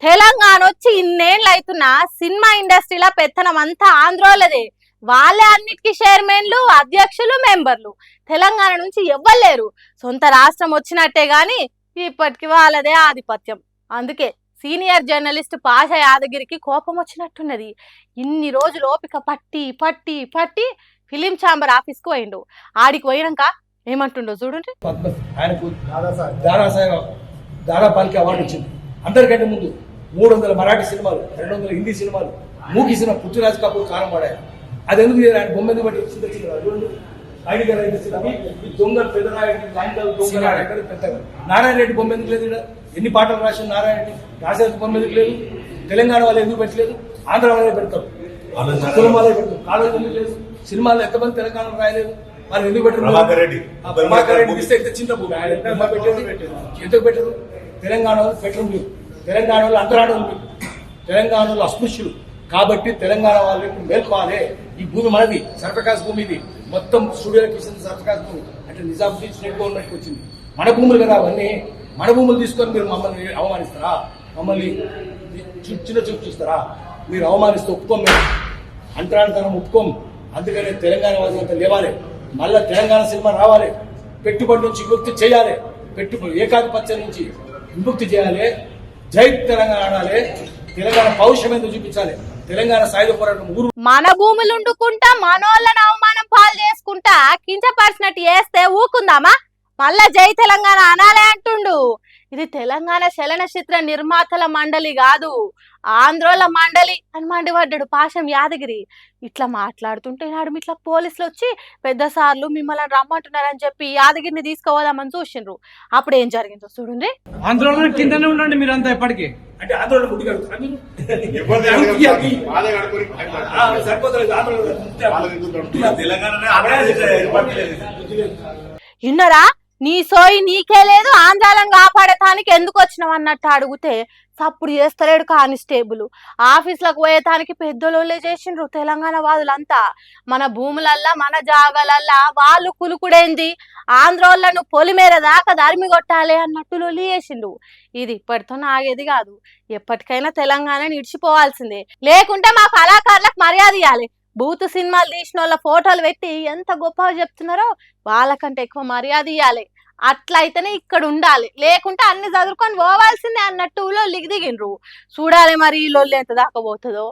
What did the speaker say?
తెలంగాణ వచ్చి ఇన్నేళ్ళు అవుతున్నా సినిమా ఇండస్ట్రీలో పెత్తనం అంతా ఆంధ్రోలదే. వాళ్ళే అన్నిటికీ చైర్మన్లు, అధ్యక్షులు, మెంబర్లు. తెలంగాణ నుంచి ఎవ్వలేరు. సొంత రాష్ట్రం వచ్చినట్టే గాని ఇప్పటికి వాళ్ళదే ఆధిపత్యం. అందుకే సీనియర్ జర్నలిస్ట్ పాషా యాదగిరికి కోపం వచ్చినట్టున్నది. ఇన్ని రోజులు ఓపిక పట్టి పట్టి పట్టి ఫిలిం ఛాంబర్ ఆఫీస్కి పోయిండు. ఆడికి పోయినాక ఏమంటుండో చూడండి. ఆయనకు దాదాపాలకి అవార్డు వచ్చింది. అందరికంటే ముందు 300 మరాఠీ సినిమాలు, 200 హిందీ సినిమాలు, మూకీ సినిమా పృథ్వీరాజ్ కపూర్ కారం పడాయి. అది ఎందుకు ఆయన బొమ్మ ఎందుకు బట్టి ఐడిగా దొంగలు పెద్దరాయుడు పెద్దగా నారాయణ రెడ్డి బొమ్మ ఎందుకు లేదు? ఎన్ని పాటలు రాసిన నారాయణ రెడ్డి రాసేది బొమ్మ ఎందుకు లేదు? తెలంగాణ వాళ్ళు ఎందుకు పెట్టలేదు? ఆంధ్ర వాళ్ళే పెడతారు, కులం వాళ్ళే పెడతారు. కాలేజ్ ఎందుకు లేదు? సినిమాలు ఎంతమంది తెలంగాణ రాయలేదు? వాళ్ళు ఎందుకు పెట్టారు? ప్రభాకర్ రెడ్డి ఇస్తే ఎంత చిన్న భూమి ఎందుకు పెట్టరు? తెలంగాణ వాళ్ళు పెట్టరు. మీరు తెలంగాణ వాళ్ళు అంతరాడలు, తెలంగాణ వాళ్ళు అస్పృశ్యులు కాబట్టి తెలంగాణ వాళ్ళు మేల్కోవాలి. ఈ భూమి మనది, సర్ఫకాస్ భూమి. ఇది మొత్తం స్టూడియోకి ఇచ్చింది సర్ఫకాస్ భూమి. అంటే నిజాముద్దీన్ స్టేట్ గవర్నమెంట్కి వచ్చింది. మన భూములు కదా అవన్నీ. మన భూములు తీసుకొని మీరు మమ్మల్ని అవమానిస్తారా? మమ్మల్ని చిన్న చూపు చూస్తారా? మీరు అవమానిస్తే ఒప్పుకోం, మేము అంతరాంతరం ఒప్పుకోం. అందుకనే తెలంగాణ వాళ్ళంతా లేవాలి. మళ్ళా తెలంగాణ సినిమా రావాలి. పెట్టుబడి నుంచి విముక్తి చేయాలి. పెట్టుబడి ఏకాధిపత్యం నుంచి విముక్తి చేయాలి. జై తెలంగాణ ఆడాలి. తెలంగాణ పౌరుషం ఎందుకు చూపించాలి? తెలంగాణ సాయుధ పోరాటం మన భూములు ఉండుకుంటా మనోళ్ళని అవమానం పాలు చేసుకుంటా కించపరిచినట్టు చేస్తే ఊకుందామా? మళ్ళా జై తెలంగాణ అనాలే అంటుండు. ఇది తెలంగాణ చలనచిత్ర నిర్మాతల మండలి కాదు, ఆంధ్రోల మండలి అని మండిపడ్డాడు పాషం యాదగిరి. ఇట్లా మాట్లాడుతుంటే నాడు ఇట్లా పోలీసులు వచ్చి పెద్ద సార్లు మిమ్మల్ని రమ్మంటున్నారని చెప్పి యాదగిరిని తీసుకుపోదామని చూసిండ్రు. అప్పుడు ఏం జరిగిందో చూడండి. ఆంధ్రోళన కిందనే ఉండండి మీరంతా ఎప్పటికీ. అంటే ఆందోళన ఇన్నరా నీ సోయి నీకే లేదు, ఆంధ్రాలను కాపాడటానికి ఎందుకు వచ్చినావు అన్నట్టు అడిగితే సప్పుడు చేస్తలేడు కానిస్టేబుల్. ఆఫీసులకు పోయేటానికి పెద్దోళ్ళే చేసిండ్రు తెలంగాణ వాదులంతా. మన భూములల్లా మన జాగాలల్లా వాళ్ళు కులుకుడేంది, ఆంధ్రోళ్లను పొలిమేర దాకా దరిమి కొట్టాలి అన్నట్టు లొల్లి చేసిండు. ఇది ఇప్పటితో ఆగేది కాదు. ఎప్పటికైనా తెలంగాణని ఇడిచిపోవాల్సిందే, లేకుంటే మా కళాకారులకు మర్యాద ఇవ్వాలి. బూతు సినిమాలు తీసిన వాళ్ళ ఫోటోలు పెట్టి ఎంత గొప్పగా చెప్తున్నారో వాళ్ళకంటే ఎక్కువ మర్యాద ఇవ్వాలి. అట్లయితేనే ఇక్కడ ఉండాలి, లేకుంటే అన్ని చదువుకొని పోవాల్సిందే అన్నట్టు లొల్లికి దిగిండ్రు. చూడాలి మరి ఈ లొల్లి ఎంత దాకా పోతుందో.